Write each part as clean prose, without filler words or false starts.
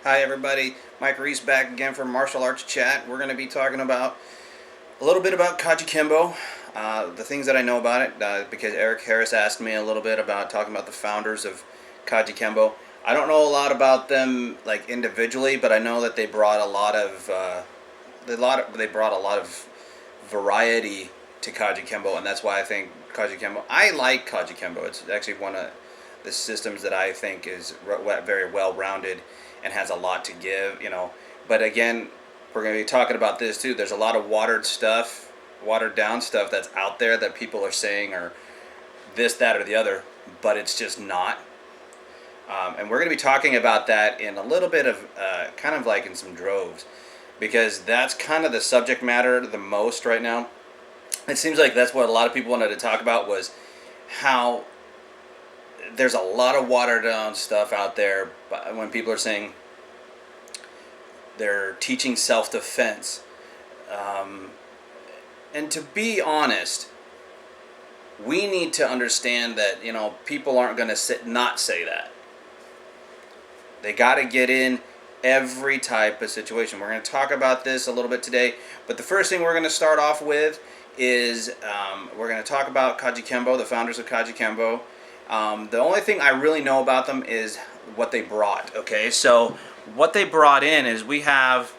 Hi everybody, Mike Reese back again for Martial Arts Chat. We're going to be talking about a little bit about Kajukenbo, the things that I know about it, because Eric Harris asked me a little bit about talking about the founders of Kajukenbo. I don't know a lot about them like individually, but I know that they brought a lot of they brought a lot of variety to Kajukenbo, and that's why I think Kajukenbo. I like Kajukenbo. It's actually one of the systems that I think is very well rounded and has a lot to give. But again, we're going to be talking about this too. There's a lot of watered down stuff that's out there that people are saying are this, that, or the other, but it's just not. And we're going to be talking about that in a little bit of kind of like in some droves, because that's kind of the subject matter the most right now. It seems like that's what a lot of people wanted to talk about, was how there's a lot of watered down stuff out there when people are saying they're teaching self-defense. And to be honest, we need to understand that, people aren't going to not say that. They got to get in every type of situation. We're going to talk about this a little bit today, but the first thing we're going to start off with is we're going to talk about Kajukenbo, the founders of Kajukenbo. The only thing I really know about them is what they brought. Okay, so what they brought in is we have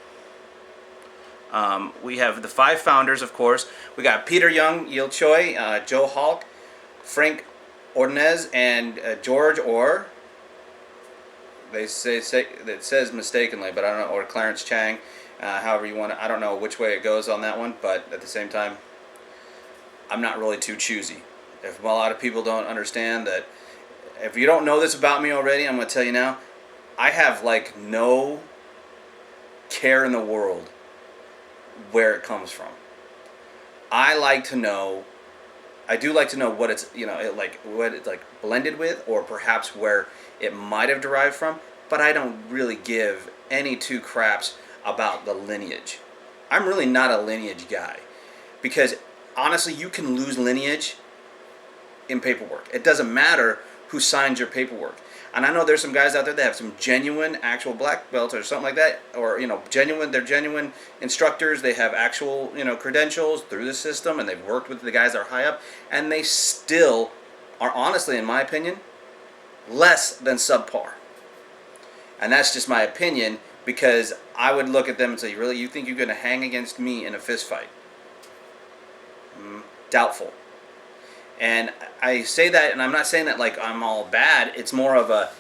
the five founders, of course. We got Peter Young, Yil Choi, Joe Hulk, Frank Ordonez, and George Orr. They say it says mistakenly, but I don't know, or Clarence Chang. However you want it. I don't know which way it goes on that one, but at the same time, I'm not really too choosy. If a lot of people don't understand that, if you don't know this about me already, I'm going to tell you now, I have like no care in the world where it comes from. I do like to know what it's, what it's like blended with, or perhaps where it might have derived from, but I don't really give any two craps about the lineage. I'm really not a lineage guy, because honestly, you can lose lineage in paperwork. It doesn't matter who signs your paperwork. And I know there's some guys out there that have some genuine actual black belts or something like that, or they're genuine instructors. They have actual credentials through the system, and they've worked with the guys that are high up, and they still are, honestly, in my opinion, less than subpar. And that's just my opinion, because I would look at them and say, really, you think you're going to hang against me in a fist fight? Doubtful. And I say that, and I'm not saying that like I'm all bad. It's more of a,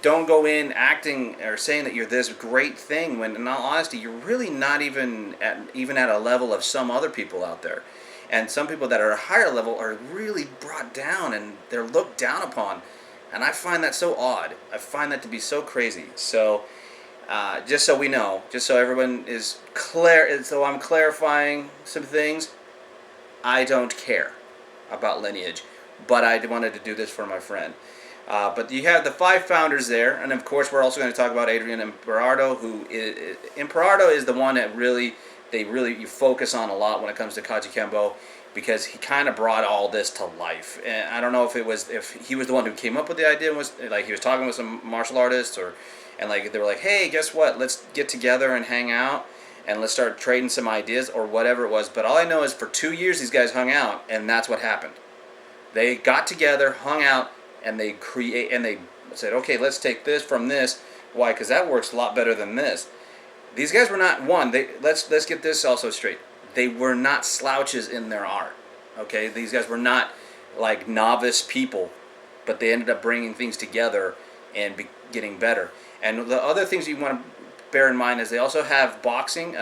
don't go in acting or saying that you're this great thing when, in all honesty, you're really not even at a level of some other people out there. And some people that are a higher level are really brought down, and they're looked down upon. And I find that so odd. I find that to be so crazy. So just so we know, just so everyone is clear, so I'm clarifying some things, I don't care about lineage, but I wanted to do this for my friend. But you have the five founders there, and of course we're also going to talk about Adrian Imperardo, Imperardo is the one that you focus on a lot when it comes to Kajukenbo, because he kind of brought all this to life. And I don't know if he was the one who came up with the idea, was like he was talking with some martial artists, and like they were like, hey, guess what? Let's get together and hang out, and let's start trading some ideas, or whatever it was. But all I know is for 2 years these guys hung out, and that's what happened. They got together, hung out, and they said, okay, let's take this from this. Why? Because that works a lot better than this. These guys were not let's get this also straight. They were not slouches in their art. Okay, these guys were not like novice people, but they ended up bringing things together and getting better. And the other things you want to bear in mind is they also have boxing.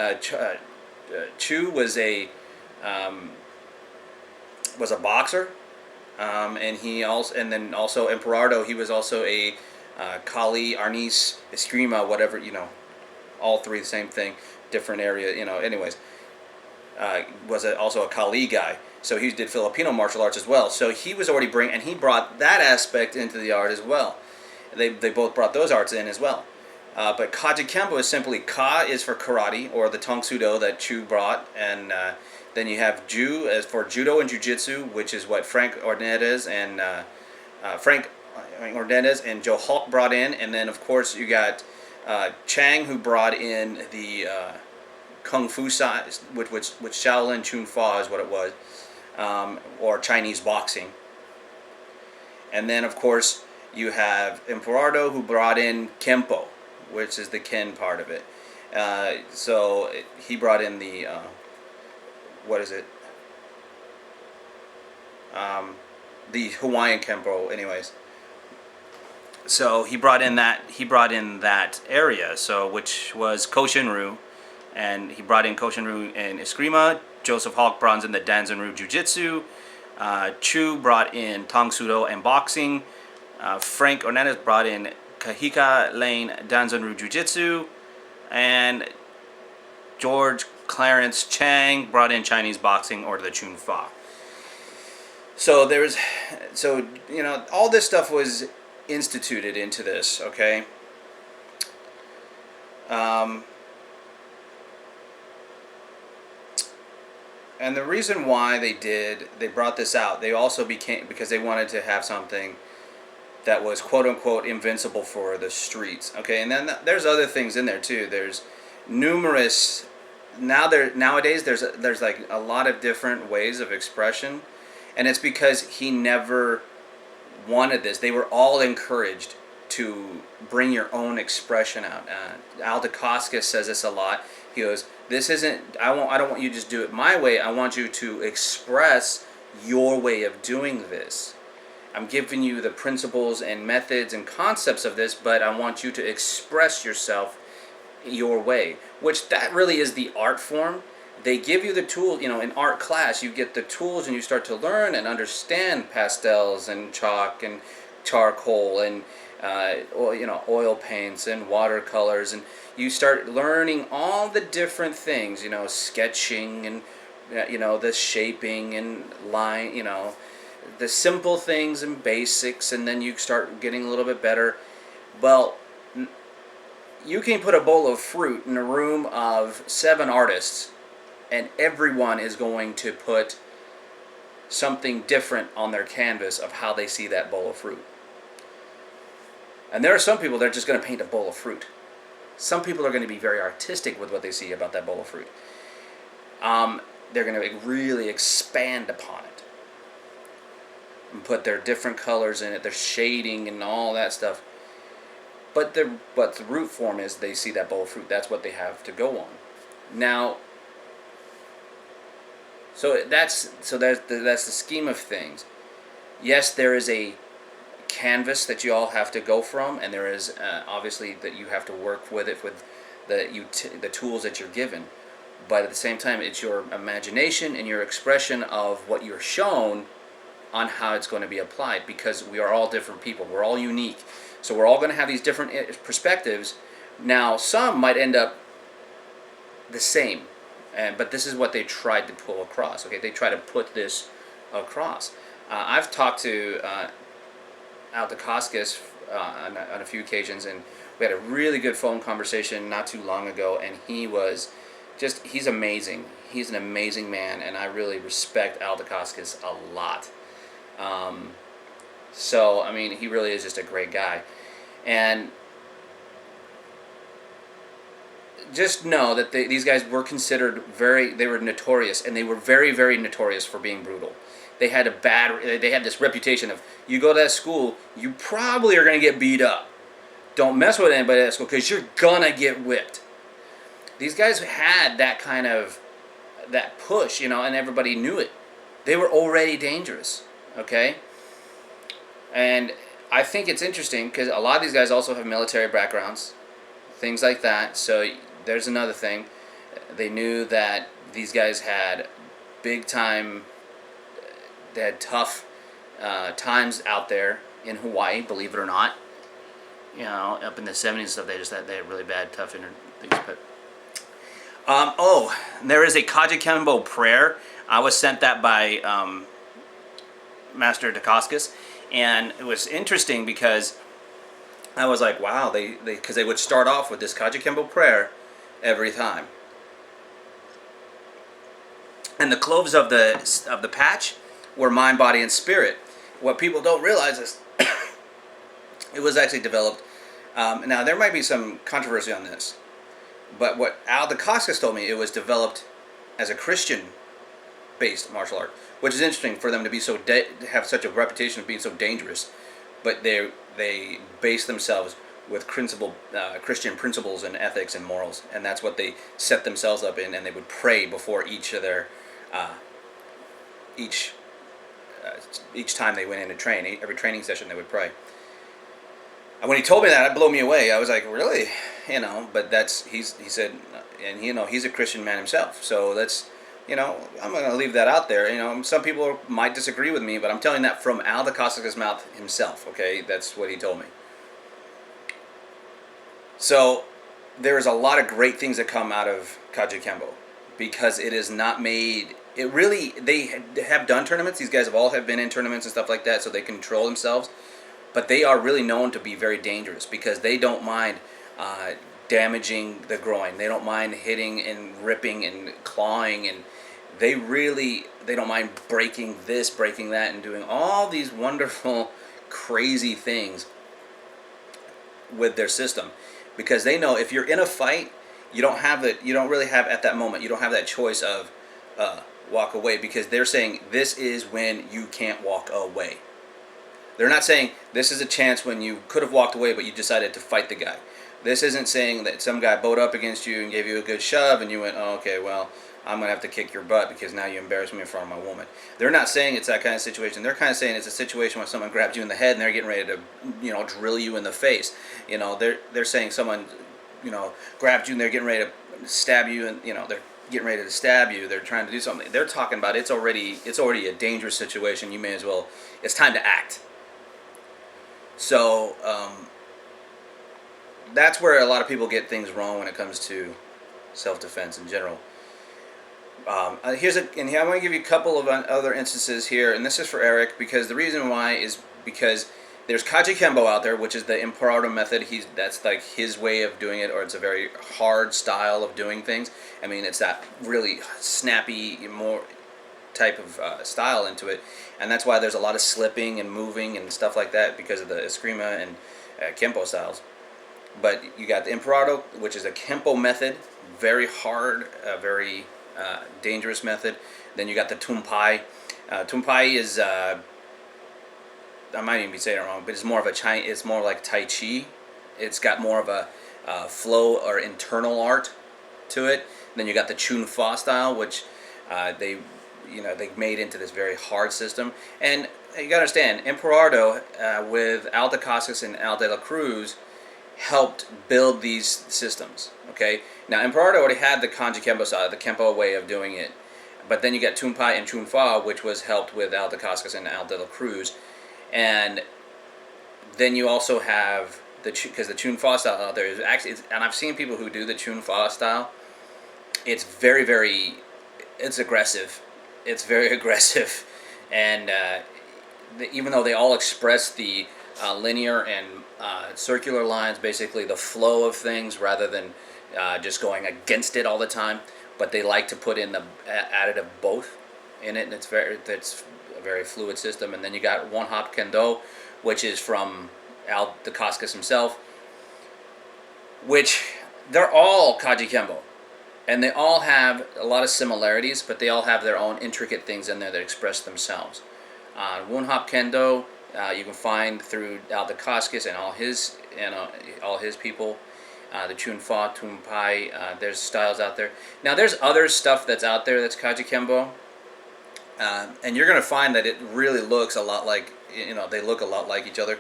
Chu was a boxer, and then also Imperardo. He was also a Kali, Arnis, Eskrima, whatever, all three the same thing, different area. Anyways, was also a Kali guy. So he did Filipino martial arts as well. So he was already and he brought that aspect into the art as well. They both brought those arts in as well. But Kajukenbo is simply, Ka is for karate, or the Tong Sudo that Chu brought, and then you have Ju as for judo and jiu-jitsu, which is what Frank Ordonez and Joe Hulk brought in, and then of course you got Chang, who brought in the Kung Fu side, which Shaolin Chun Fa is what it was, or Chinese boxing. And then, of course, you have Imperardo, who brought in Kempo, which is the Ken part of it. So he brought in the, what is it? The Hawaiian Kempo, anyways. So he brought in that area, so which was Koshinryu, and he brought in Koshinryu and Eskrima. Joseph Hawk brought in the Danzanryu Jiu-Jitsu. Chu brought in Tang Sudo and boxing. Frank Ornelas brought in Kahika Lane Danzanryu Jiu-Jitsu, and George Clarence Chang brought in Chinese boxing, or the Chun Fa. So all this stuff was instituted into this, okay? And the reason why they brought this out, they also became, because they wanted to have something that was quote unquote invincible for the streets, okay? And then there's other things in there too. There's numerous, nowadays there's like a lot of different ways of expression, and it's because he never wanted this. They were all encouraged to bring your own expression out. Al Dacascos says this a lot. He goes, "This isn't. I don't want you to just do it my way. I want you to express your way of doing this. I'm giving you the principles and methods and concepts of this, but I want you to express yourself your way." Which that really is the art form. They give you the tools, in art class, you get the tools and you start to learn and understand pastels and chalk and charcoal and oil paints and watercolors, and you start learning all the different things, sketching and the shaping and line, the simple things and basics, and then you start getting a little bit better. Well, you can put a bowl of fruit in a room of 7 artists, and everyone is going to put something different on their canvas of how they see that bowl of fruit. And there are some people that are just going to paint a bowl of fruit. Some people are going to be very artistic with what they see about that bowl of fruit. They're going to really expand upon it and put their different colors in it, their shading and all that stuff. But the root form is they see that bowl of fruit. That's what they have to go on. Now, so that's the scheme of things. Yes, there is a canvas that you all have to go from, and there is obviously that you have to work with it with the tools that you're given. But at the same time, it's your imagination and your expression of what you're shown on how it's going to be applied, because we are all different people. We're all unique. So we're all going to have these different perspectives. Now, some might end up the same, but this is what they tried to pull across. Okay, they try to put this across. I've talked to Al Dacascos on a few occasions, and we had a really good phone conversation not too long ago, and he's amazing. He's an amazing man, and I really respect Al Dacascos a lot. So, I mean, he really is just a great guy. And just know that these guys were considered they were notorious, and they were very, very notorious for being brutal. They had this reputation of, you go to that school, you probably are going to get beat up. Don't mess with anybody at that school because you're going to get whipped. These guys had that kind of, that push, and everybody knew it. They were already dangerous, okay? And I think it's interesting because a lot of these guys also have military backgrounds, things like that. So there's another thing. They knew that these guys had big time, they had tough times out there in Hawaii, believe it or not. Up in the 70s and stuff, they had really bad, tough things. But there is a Kajukenbo prayer. I was sent that by Master Dacascos, and it was interesting because I was like, wow, because they would start off with this Kajukenbo prayer every time. And the cloves of the patch were mind, body, and spirit. What people don't realize is it was actually developed Now there might be some controversy on this, but what Al Dacascos told me, it was developed as a Christian-based martial art, which is interesting for them to be have such a reputation of being so dangerous, but they base themselves with Christian principles and ethics and morals, and that's what they set themselves up in, and they would pray before each of their each each time they went in to train. Every training session they would pray. And when he told me that, it blew me away. I was like, really? But he said, and he's a Christian man himself. So that's, I'm going to leave that out there. Some people might disagree with me, but I'm telling that from Al Dacascos' mouth himself, okay? That's what he told me. So there's a lot of great things that come out of Kajukenbo because it is not made... they have done tournaments. These guys have been in tournaments and stuff like that, so they control themselves. But they are really known to be very dangerous because they don't mind damaging the groin. They don't mind hitting and ripping and clawing, and they don't mind breaking this, breaking that, and doing all these wonderful, crazy things with their system, because they know if you're in a fight, you don't really have at that moment. You don't have that choice of walk away, because they're saying this is when you can't walk away. They're not saying this is a chance when you could have walked away but you decided to fight the guy. This isn't saying that some guy bowed up against you and gave you a good shove and you went, oh, okay, well, I'm going to have to kick your butt because now you embarrassed me in front of my woman. They're not saying it's that kind of situation. They're kind of saying it's a situation where someone grabbed you in the head and they're getting ready to, drill you in the face. They're saying someone, grabbed you and they're getting ready to stab you, and, they're getting ready to stab you. They're trying to do something. They're talking about it's already a dangerous situation. You may as well, it's time to act. So that's where a lot of people get things wrong when it comes to self-defense in general. I'm going to give you a couple of other instances here, and this is for Eric, because the reason why is because there's Kajukenbo out there, which is the Imparado method. That's like his way of doing it, or it's a very hard style of doing things. I mean, it's that really snappy, more type of style into it, and that's why there's a lot of slipping and moving and stuff like that because of the Eskrima and Kempo styles. But you got the Imparado, which is a Kempo method, very hard, very dangerous method. Then you got the Tumpai. Tumpai is I might even be saying it wrong, but it's more of it's more like Tai Chi. It's got more of a flow or internal art to it. Then you got the Chun Fa style, which they made into this very hard system. And you gotta understand, Imparado with Al Dacascos and Al de la Cruz helped build these systems. Okay, now Imparado already had the Kajukenbo style, the Kempo way of doing it, but then you got Tumpai and Chun Fa, which was helped with Al Dacascos and Al de la Cruz, and then you also have because the Chun Fa style out there is actually, and I've seen people who do the Chun Fa style. It's very, very, it's aggressive. It's very aggressive, and even though they all express the linear and circular lines, basically the flow of things, rather than just going against it all the time, but they like to put in the additive both in it, and it's a very fluid system. And then you got One Hop Kendo, which is from Al Dacascos himself, which they're all Kajukenbo. And they all have a lot of similarities, but they all have their own intricate things in there that express themselves. One Hop Kendo, you can find through Al Dacascos and all his people. The Chun Fa, Tumpai, there's styles out there. Now there's other stuff that's out there that's Kajukenbo, and you're going to find that it really looks a lot like, they look a lot like each other.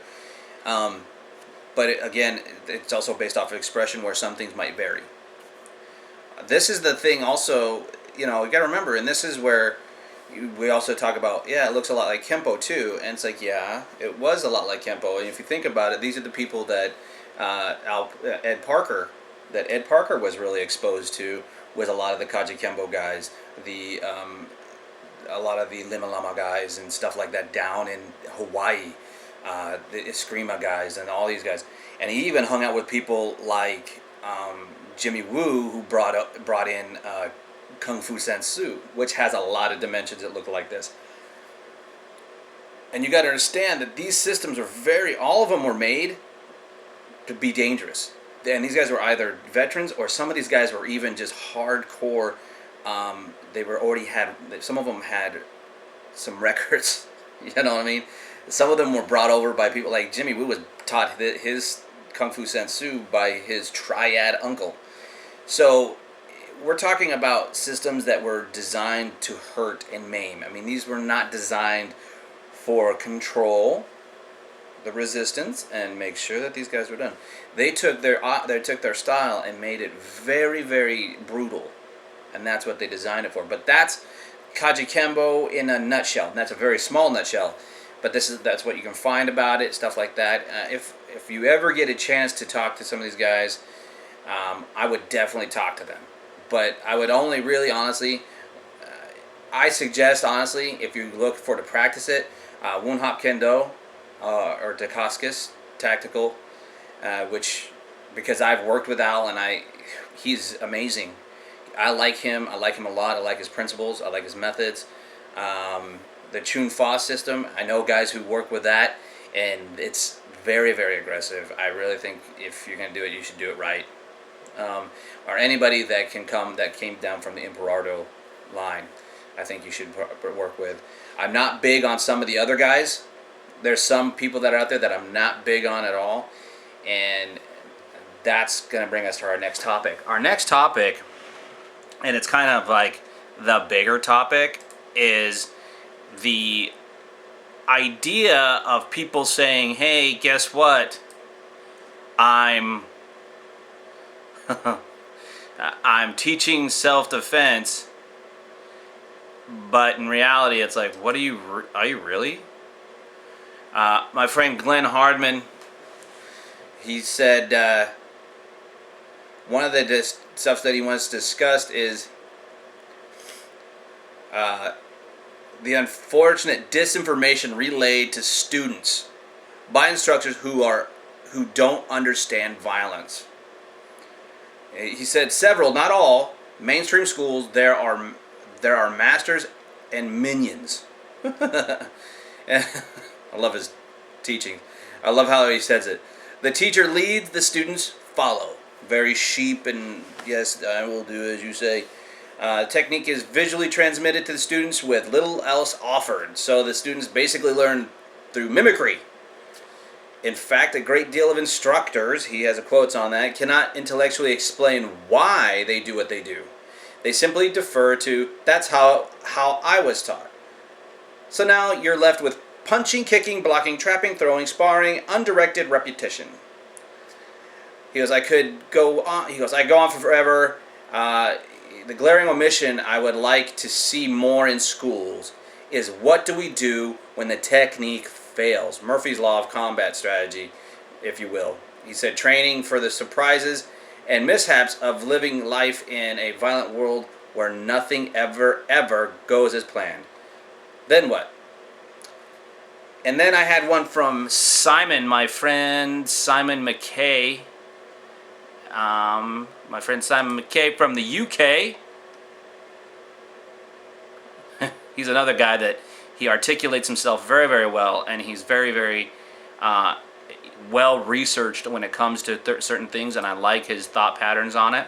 But again, it's also based off of expression, where some things might vary. This is the thing also, you got to remember, and this is where we also talk about, it looks a lot like Kempo too, and it's like, yeah, it was a lot like Kempo, and if you think about it, these are the people that Ed Parker was really exposed to, with a lot of the Kajukenbo guys, a lot of the Lima Lama guys and stuff like that down in Hawaii, the Eskrima guys and all these guys, and he even hung out with people like Jimmy Woo, who brought in Kung Fu Sensu, which has a lot of dimensions that look like this. And you got to understand that these systems are all of them were made to be dangerous. And these guys were either veterans, or some of these guys were even just hardcore. They were already had, some of them had some records. You know what I mean? Some of them were brought over by people like Jimmy Woo was taught his Kung Fu Sensu by his triad uncle. So we're talking about systems that were designed to hurt and maim. I mean, these were not designed for control the resistance and make sure that these guys were done. They took their style and made it very, very brutal, and that's what they designed it for. But that's Kajukenbo in a nutshell. And that's a very small nutshell, but that's what you can find about it, stuff like that. If you ever get a chance to talk to some of these guys, I would definitely talk to them. But I would only really, honestly, I suggest, honestly, if you look for to practice it, Woon Hop Kendo or Dacascus Tactical, which, because I've worked with Al and he's amazing. I like him. I like him a lot. I like his principles. I like his methods. The Chun Fa system, I know guys who work with that, and it's very, very aggressive. I really think if you're going to do it, you should do it right. Or anybody that came down from the Imperardo line, I think you should work with. I'm not big on some of the other guys. There's some people that are out there that I'm not big on at all, and that's going to bring us to our next topic. Our next topic, and it's kind of like the bigger topic, is the idea of people saying, hey, guess what? I'm teaching self-defense, but in reality, it's like, what are you really? My friend Glenn Hardman, he said one of the stuff that he wants discussed is the unfortunate disinformation relayed to students by instructors who don't understand violence. He said several, not all, mainstream schools, there are masters and minions. I love his teaching. I love how he says it. The teacher leads, the students follow. Very sheep and, yes, I will do as you say. Technique is visually transmitted to the students with little else offered. So the students basically learn through mimicry. In fact, a great deal of instructors, he has a quotes on that, cannot intellectually explain why they do what they do. They simply defer to, that's how I was taught. So now you're left with punching, kicking, blocking, trapping, throwing, sparring, undirected repetition. He goes, I go on for forever. The glaring omission I would like to see more in schools is what do we do when the technique fails? Murphy's Law of Combat strategy, if you will. He said training for the surprises and mishaps of living life in a violent world where nothing ever goes as planned. Then what? And then I had one from Simon, my friend Simon McKay. My friend Simon McKay from the UK. He's another guy that he articulates himself very, very well, and he's very, very well researched when it comes to certain things, and I like his thought patterns on it.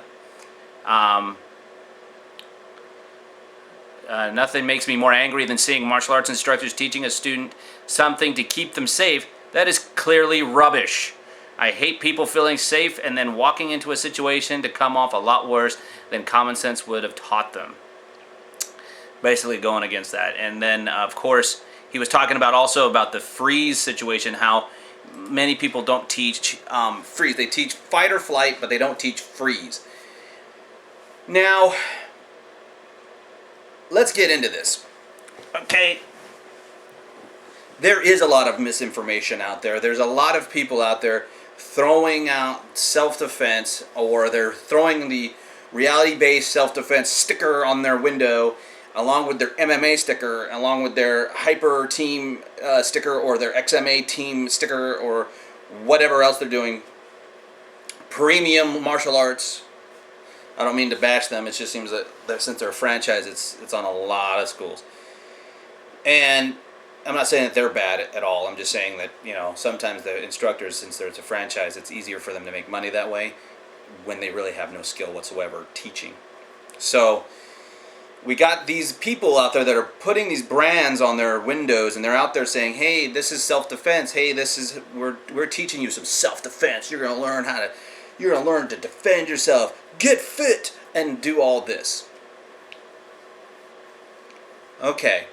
Nothing makes me more angry than seeing martial arts instructors teaching a student something to keep them safe. That is clearly rubbish. I hate people feeling safe and then walking into a situation to come off a lot worse than common sense would have taught them. Basically going against that. And then, of course, he was talking about also about the freeze situation, how many people don't teach freeze. They teach fight or flight, but they don't teach freeze. Now, let's get into this. Okay. There is a lot of misinformation out there. There's a lot of people out there throwing out self-defense, or they're throwing the reality-based self-defense sticker on their window along with their MMA sticker, along with their hyper team sticker, or their XMA team sticker, or whatever else they're doing. Premium martial arts. I don't mean to bash them. It just seems that since they're a franchise, it's on a lot of schools. And I'm not saying that they're bad at all. I'm just saying that, sometimes the instructors, since it's a franchise, it's easier for them to make money that way when they really have no skill whatsoever teaching. So we got these people out there that are putting these brands on their windows, and they're out there saying, "Hey, this is self-defense. Hey, we're teaching you some self-defense. You're gonna learn to defend yourself. Get fit and do all this." Okay.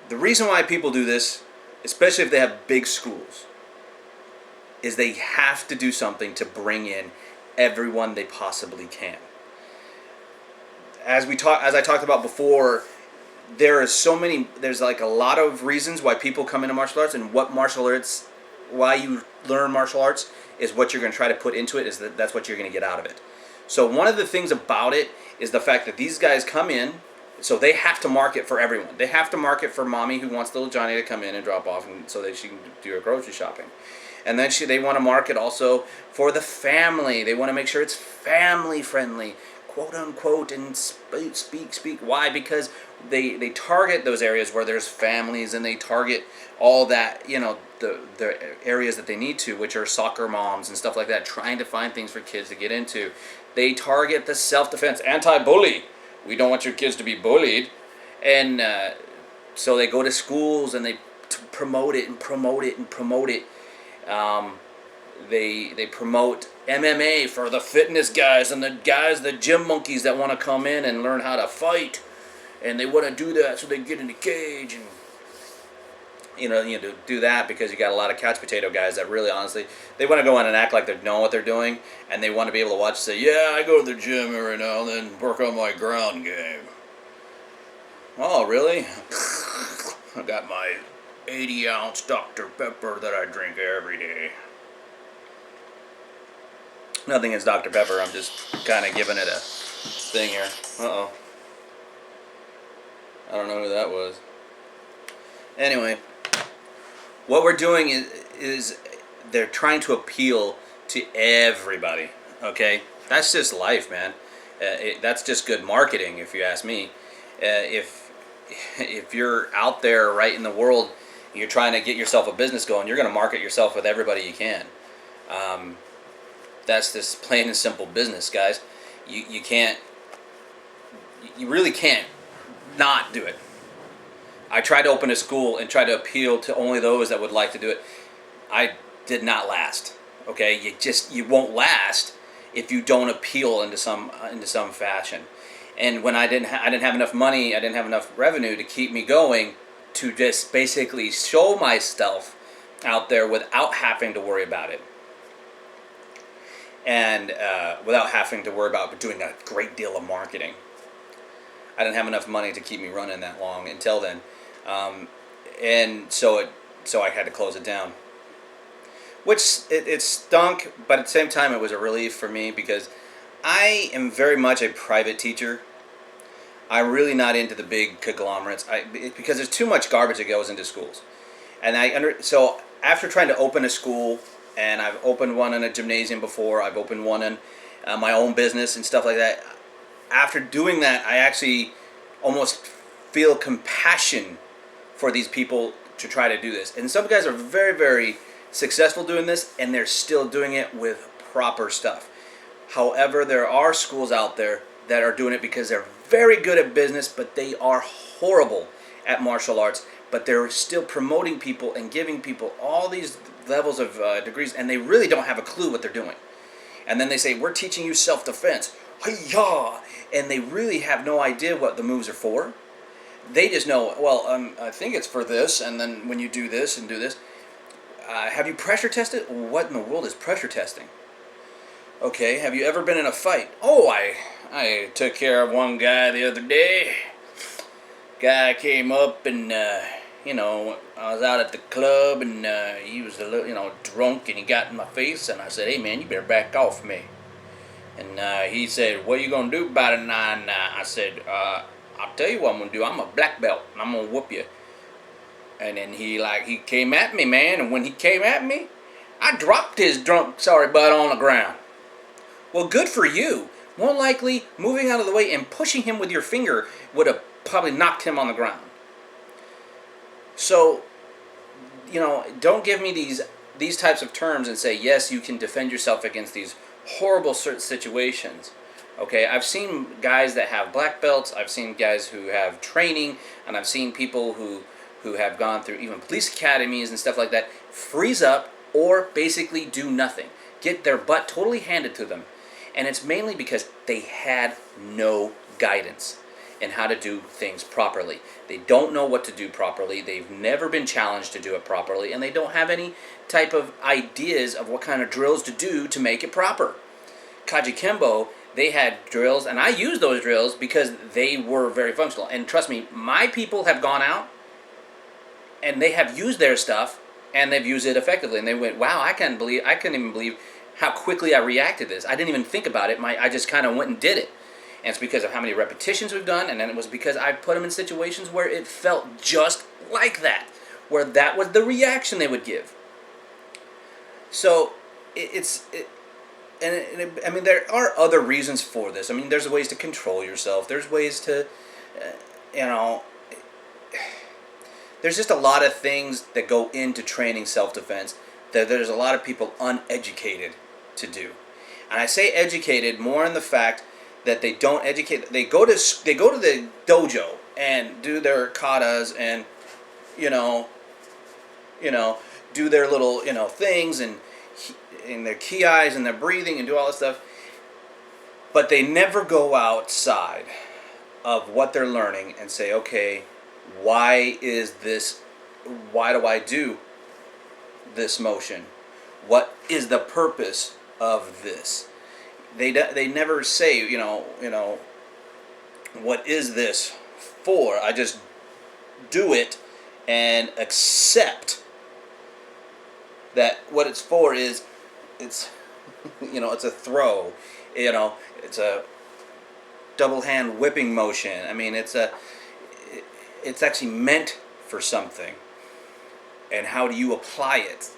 The reason why people do this, especially if they have big schools, is they have to do something to bring in everyone they possibly can. As I talked about before, there's like a lot of reasons why people come into martial arts, and why you learn martial arts is what you're going to try to put into it, that's what you're going to get out of it. So one of the things about it is the fact that these guys come in, so they have to market for everyone. They have to market for mommy who wants little Johnny to come in and drop off, and so that she can do her grocery shopping. And then they want to market also for the family. They want to make sure it's family friendly, quote unquote, and speak. Why? Because they target those areas where there's families, and they target all that, the areas that they need to, which are soccer moms and stuff like that, trying to find things for kids to get into. They target the self-defense, anti-bully. We don't want your kids to be bullied. And so they go to schools and they promote it and promote it and promote it. They promote MMA for the fitness guys and the gym monkeys that want to come in and learn how to fight, and they want to do that so they can get in the cage, and do that because you got a lot of couch potato guys that really honestly they want to go in and act like they know what they're doing, and they want to be able to watch and say, yeah, I go to the gym every now and then, work on my ground game. Oh, really? I got my 80-ounce Dr. Pepper that I drink every day. Nothing against Dr. Pepper, I'm just kind of giving it a thing here. Uh-oh. I don't know who that was. Anyway, what we're doing is they're trying to appeal to everybody, okay? That's just life, man. That's just good marketing, if you ask me. If you're out there right in the world, you're trying to get yourself a business going, you're going to market yourself with everybody you can. That's just plain and simple business, guys. You really can't not do it. I tried to open a school and try to appeal to only those that would like to do it. I did not last. Okay, you won't last if you don't appeal into some fashion. And when I didn't have enough money, I didn't have enough revenue to keep me going, to just basically show myself out there without having to worry about it, and without having to worry about doing a great deal of marketing. I didn't have enough money to keep me running that long until then, and so I had to close it down, which it stunk, but at the same time it was a relief for me because I am very much a private teacher. I'm really not into the big conglomerates because there's too much garbage that goes into schools. And so after trying to open a school, and I've opened one in a gymnasium before, I've opened one in my own business and stuff like that. After doing that, I actually almost feel compassion for these people to try to do this. And some guys are very, very successful doing this, and they're still doing it with proper stuff. However, there are schools out there that are doing it because they're very good at business, but they are horrible at martial arts. But they're still promoting people and giving people all these levels of degrees, and they really don't have a clue what they're doing. And then they say, we're teaching you self-defense. Hi-ya! And they really have no idea what the moves are for. They just know, well, I think it's for this, and then when you do this and do this. Have you pressure tested? What in the world is pressure testing? Okay, have you ever been in a fight? Oh, I took care of one guy the other day. Guy came up and, I was out at the club and he was a little, drunk, and he got in my face, and I said, hey man, you better back off me. And he said, what are you going to do about it? And I said, I'll tell you what I'm going to do. I'm a black belt, and I'm going to whoop you. And then he came at me, man, and when he came at me, I dropped his drunk sorry butt on the ground. Well, good for you. More likely, moving out of the way and pushing him with your finger would have probably knocked him on the ground. So, don't give me these types of terms and say, yes, you can defend yourself against these horrible certain situations. Okay, I've seen guys that have black belts, I've seen guys who have training, and I've seen people who have gone through even police academies and stuff like that freeze up or basically do nothing. Get their butt totally handed to them. And it's mainly because they had no guidance in how to do things properly. They don't know what to do properly, they've never been challenged to do it properly, and they don't have any type of ideas of what kind of drills to do to make it proper. Kajukenbo, they had drills, and I used those drills because they were very functional. And trust me, my people have gone out, and they have used their stuff, and they've used it effectively. And they went, wow, I couldn't even believe how quickly I reacted to this. I didn't even think about it. I just kind of went and did it. And it's because of how many repetitions we've done, and then it was because I put them in situations where it felt just like that, where that was the reaction they would give. So I mean, there are other reasons for this. I mean, there's ways to control yourself. There's ways to, there's just a lot of things that go into training self-defense that there's a lot of people uneducated to do. And I say educated more in the fact that they don't educate. They go to the dojo and do their katas and do their little things and their ki-eyes and their breathing and do all this stuff, but they never go outside of what they're learning and say, okay, why do I do this motion? What is the purpose of this? They never say, what is this for? I just do it and accept that what it's for is it's a throw, it's a double hand whipping motion. I mean, it's actually meant for something. And how do you apply it?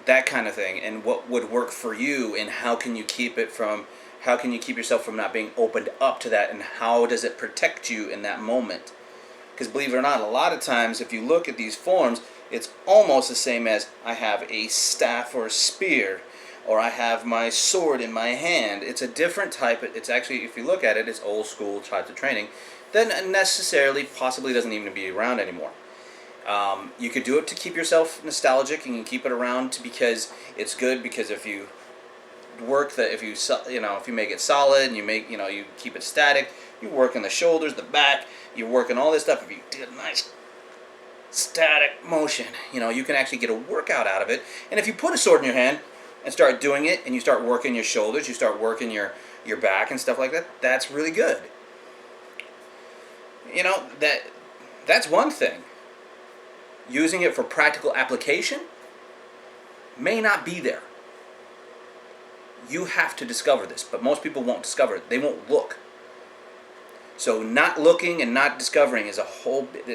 That kind of thing, and what would work for you, and how can you keep yourself from not being opened up to that, and how does it protect you in that moment? Because believe it or not, a lot of times if you look at these forms, it's almost the same as I have a staff or a spear, or I have my sword in my hand. It's a different type. It's actually, if you look at it, it's old school types of training that necessarily possibly doesn't even be around anymore. You could do it to keep yourself nostalgic, and you keep it around because it's good. Because if you work if you make it solid and you keep it static, you work in the shoulders, the back, you work in all this stuff. If you do a nice static motion, you can actually get a workout out of it. And if you put a sword in your hand and start doing it, and you start working your shoulders, you start working your back and stuff like that, that's really good. That's one thing. Using it for practical application may not be there. You have to discover this, but most people won't discover it. They won't look. So not looking and not discovering is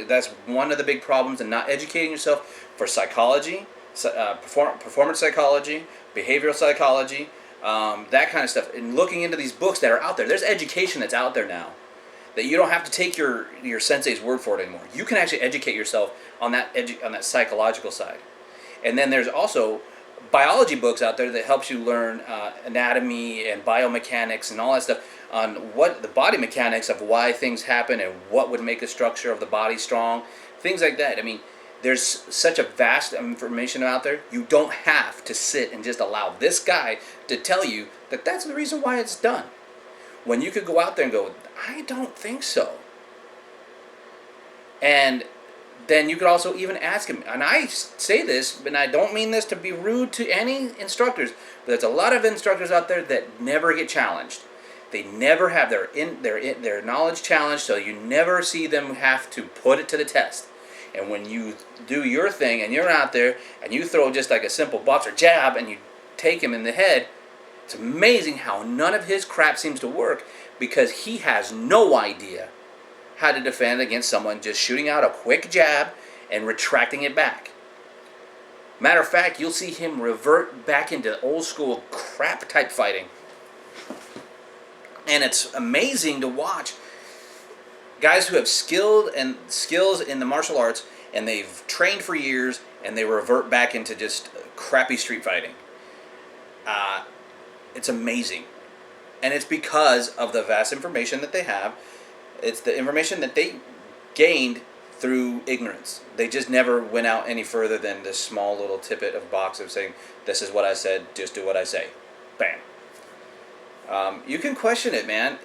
that's one of the big problems, and not educating yourself for psychology, performance psychology, behavioral psychology, that kind of stuff, and looking into these books that are out there. There's education that's out there now that you don't have to take your sensei's word for it anymore. You can actually educate yourself on that psychological side. And then there's also biology books out there that helps you learn anatomy and biomechanics and all that stuff on what the body mechanics of why things happen and what would make the structure of the body strong, things like that. I mean, there's such a vast information out there. You don't have to sit and just allow this guy to tell you that that's the reason why it's done, when you could go out there and go, I don't think so. And then you could also even ask him, and I say this, and I don't mean this to be rude to any instructors, but there's a lot of instructors out there that never get challenged. They never have their knowledge challenged, so you never see them have to put it to the test. And when you do your thing and you're out there and you throw just like a simple boxer jab and you take him in the head, it's amazing how none of his crap seems to work, because he has no idea how to defend against someone just shooting out a quick jab and retracting it back. Matter of fact, you'll see him revert back into old school crap type fighting. And it's amazing to watch guys who have skills in the martial arts, and they've trained for years, and they revert back into just crappy street fighting. It's amazing. And it's because of the vast information that they have. It's the information that they gained through ignorance. They just never went out any further than this small little tidbit of box of saying, this is what I said, just do what I say. Bam. You can question it, man.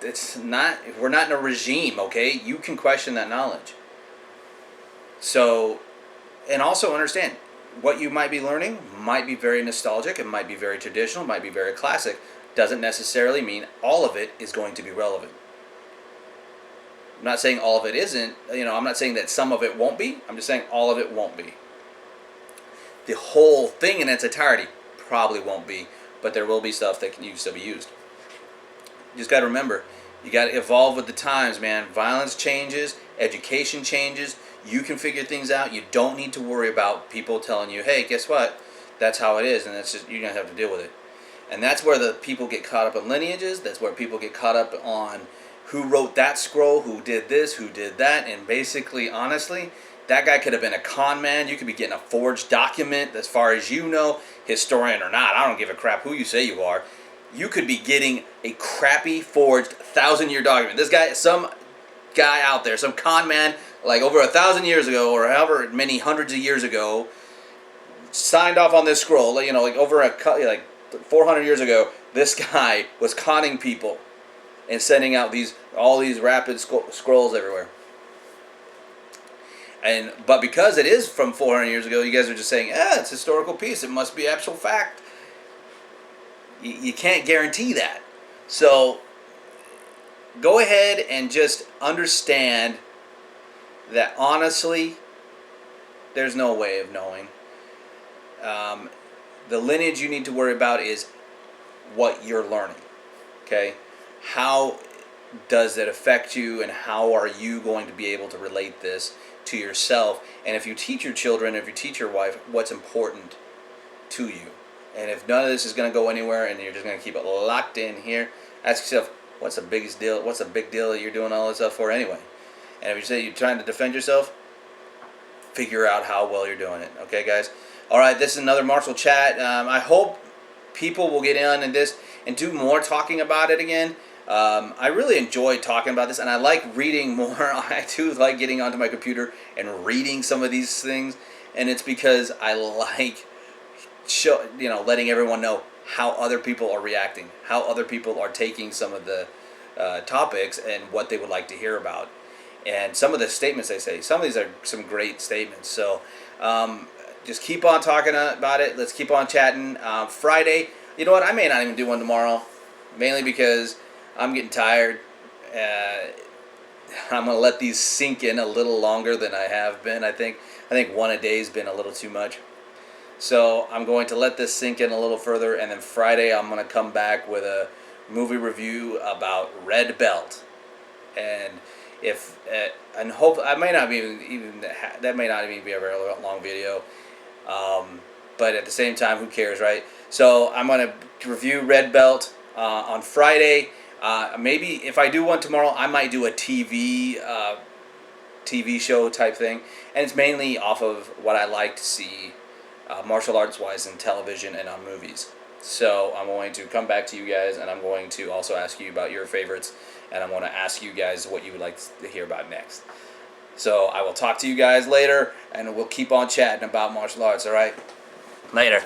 It's not. We're not in a regime, okay? You can question that knowledge. So, and also understand, what you might be learning might be very nostalgic, it might be very traditional, it might be very classic. Doesn't necessarily mean all of it is going to be relevant. I'm not saying all of it isn't. I'm not saying that some of it won't be. I'm just saying all of it won't be. The whole thing in its entirety probably won't be, but there will be stuff that can still be used. You just got to remember, you got to evolve with the times, man. Violence changes, education changes. You can figure things out. You don't need to worry about people telling you, hey, guess what? That's how it is, and that's just, you're going to have to deal with it. And that's where the people get caught up in lineages. That's where people get caught up on who wrote that scroll, who did this, who did that. And basically, honestly, that guy could have been a con man. You could be getting a forged document, as far as you know, historian or not. I don't give a crap who you say you are. You could be getting a crappy forged 1,000-year document. This guy, some guy out there, some con man, like over 1,000 years ago, or however many hundreds of years ago, signed off on this scroll. Like over 400 years ago, this guy was conning people and sending out all these rapid scrolls everywhere. But because it is from 400 years ago, you guys are just saying, it's historical piece. It must be actual fact. You can't guarantee that. So go ahead and just understand that honestly, there's no way of knowing. The lineage you need to worry about is what you're learning. Okay? How does it affect you, and how are you going to be able to relate this to yourself? And if you teach your children, if you teach your wife, what's important to you? And if none of this is going to go anywhere and you're just going to keep it locked in here, ask yourself, what's the biggest deal? What's the big deal that you're doing all this stuff for anyway? And if you say you're trying to defend yourself, figure out how well you're doing it. Okay, guys? All right, this is another martial chat. I hope people will get in this and do more talking about it again. I really enjoy talking about this, and I like reading more. I too like getting onto my computer and reading some of these things, and it's because I like letting everyone know how other people are reacting, how other people are taking some of the topics and what they would like to hear about. And some of the statements they say, some of these are some great statements. So just keep on talking about it. Let's keep on chatting. Friday, you know what? I may not even do one tomorrow, mainly because I'm getting tired. I'm going to let these sink in a little longer than I have been, I think. I think one a day has been a little too much. So I'm going to let this sink in a little further, and then Friday I'm going to come back with a movie review about Red Belt. And and hope I may not be even that may not even be a very long video. But at the same time, who cares, right? So I'm going to review Red Belt on Friday. Maybe if I do one tomorrow, I might do a TV show type thing, and it's mainly off of what I like to see martial arts wise in television and on movies. So I'm going to come back to you guys, and I'm going to also ask you about your favorites, and I'm going to ask you guys what you would like to hear about next. So I will talk to you guys later, and we'll keep on chatting about martial arts. All right, later.